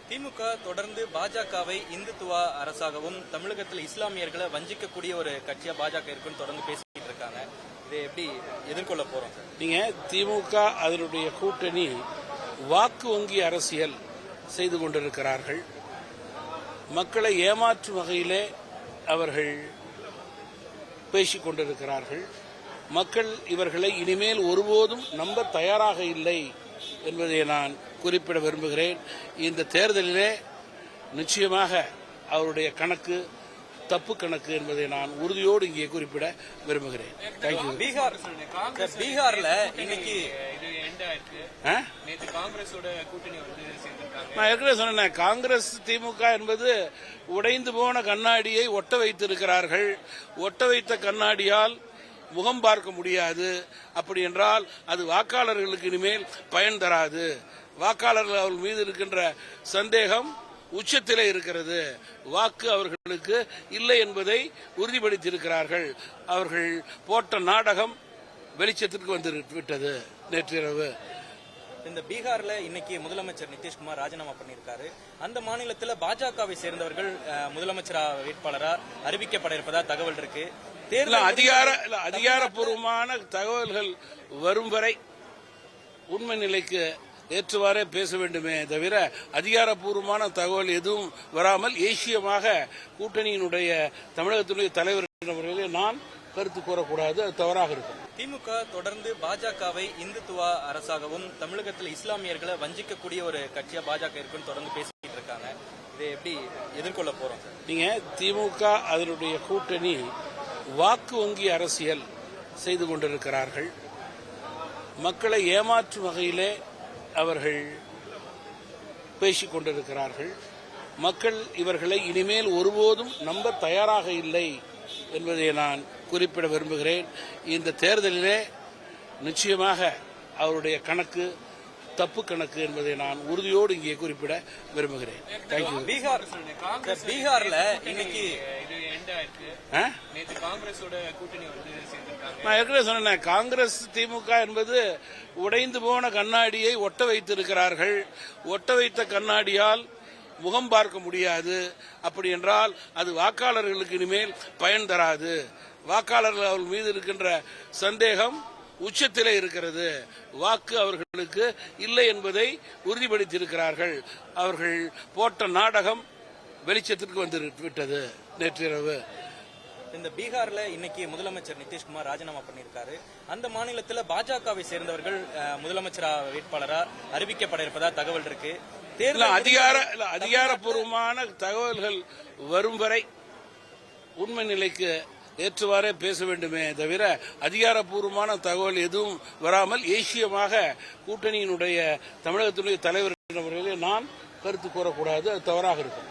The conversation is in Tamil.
திமுக தொடர்ந்து பாஜகவை இந்துத்துவா அரசாகவும் தமிழகத்தில் இஸ்லாமியர்களை வஞ்சிக்கக்கூடிய ஒரு கட்சியா பாஜக இருக்குன்னு தொடர்ந்து பேசிட்டு இருக்காங்க. இதை எப்படி எதிர்கொள்ள போறோம்? நீங்க திமுக அதனுடைய கூட்டணி வாக்கு வங்கி அரசியல் செய்து கொண்டிருக்கிறார்கள். மக்களை ஏமாற்றும் வகையிலே அவர்கள் பேசிக் கொண்டிருக்கிறார்கள். மக்கள் இவர்களை இனிமேல் ஒருபோதும் நம்ப தயாராக இல்லை என்பதை நான் குறிப்பிட விரும்புகிறேன். இந்த தேர்தலிலே நிச்சயமாக அவருடைய கணக்கு தப்பு கணக்கு என்பதை நான் உறுதியோடு இங்கே குறிப்பிட விரும்புகிறேன். தேங்க்யூ. பீகார்ல இன்னைக்கு நான் ஏற்கனவே சொன்னேன், காங்கிரஸ் திமுக என்பது உடைந்து போன கண்ணாடியை ஒட்ட வைத்திருக்கிறார்கள். ஒட்ட வைத்த கண்ணாடியால் முகம் பார்க்க முடியாது. அப்படி என்றால் அது வாக்காளர்களுக்கு இனிமேல் பயன் தராது. வாக்காளர்கள் அவர்கள் மீது இருக்கின்ற சந்தேகம் உச்சத்திலே இருக்கிறது. வாக்கு அவர்களுக்கு இல்லை என்பதை உறுதிப்படுத்தியிருக்கிறார்கள். அவர்கள் போட்ட நாடகம் வெளிச்சத்திற்கு வந்து விட்டது நேற்றிரவு. இந்த பீகார்ல இன்னைக்கு முதலமைச்சர் நிதிஷ்குமார் ராஜினாமா பண்ணியிருக்காரு. அந்த மாநிலத்தில் பாஜகவை சேர்ந்தவர்கள் முதலமைச்சர் வேட்பாளரா அறிவிக்கப்பட இருப்பதா தகவல் இருக்கு. அதிகாரப்பூர்வமான தகவல்கள் வரும் வரை உண்மை நிலைக்கு ஏற்றுவாரே பேச வேண்டுமே தவிர அதிகாரப்பூர்வமான தகவல் எதுவும் வராமல் ஏசியமாக கூட்டணியினுடைய தமிழகத்தினுடைய தலைவர் நான் கருத்து கூறக்கூடாது. அது தவறாக இருக்கும். திமுக தொடர்ந்து பாஜகவை இந்துத்துவா அரசாகவும் தமிழகத்தில் இஸ்லாமியர்களை வஞ்சிக்கக்கூடிய ஒரு கட்சியா பாஜக இருக்குன்னு தொடர்ந்து பேசிட்டு இருக்காங்க. இதை எப்படி எதிர்கொள்ள போறோம்? நீங்க திமுக அதனுடைய கூட்டணி வாக்கு வங்கி அரசியல் செய்து கொண்டிருக்கிறார்கள். மக்களை ஏமாற்றும் வகையிலே அவர்கள் பேசிக் கொண்டிருக்கிறார்கள். மக்கள் இவர்களை இனிமேல் ஒருபோதும் நம்ப தயாராக இல்லை என்பதை நான் குறிப்பிட விரும்புகிறேன். இந்த தேர்தலிலே நிச்சயமாக அவருடைய கணக்கு தப்பு கணக்கு என்பதை நான் உறுதியோடு இங்கே குறிப்பிட விரும்புகிறேன். தேங்க்யூ. பீகார்ல இன்னைக்கு நான் ஏற்கனவே சொன்னேன், காங்கிரஸ் திமுக என்பது உடைந்து போன கண்ணாடியை ஒட்ட வைத்திருக்கிறார்கள். ஒட்ட வைத்த கண்ணாடியால் முகம் பார்க்க முடியாது. அப்படி என்றால் அது வாக்காளர்களுக்கு இனிமேல் பயன் தராது. வாக்காளர்கள் அவர்கள் மீது இருக்கின்ற சந்தேகம் உச்சத்திலே இருக்கிறது. வாக்கு அவர்களுக்கு இல்லை என்பதை உறுதிப்படுத்தியிருக்கிறார்கள். அவர்கள் போட்ட நாடகம் வெளிச்சத்திற்கு வந்து விட்டது நேற்றிரவு. இந்த பீகார்ல இன்னைக்கு முதலமைச்சர் நிதிஷ்குமார் ராஜினாமா பண்ணியிருக்காரு. அந்த மாநிலத்தில் பாஜகவை சேர்ந்தவர்கள் முதலமைச்சர் வேட்பாளரா அறிவிக்கப்பட இருப்பதா தகவல் இருக்கு. அதிகாரப்பூர்வமான தகவல்கள் வரும் வரை உண்மை நிலைக்கு ஏற்றுவாரே பேச வேண்டுமே தவிர அதிகாரப்பூர்வமான தகவல் எதுவும் வராமல் ஏசியமாக கூட்டணியினுடைய தமிழகத்தினுடைய தலைவர் நான் கருத்து கூறக்கூடாது. அது தவறாக இருக்கும்.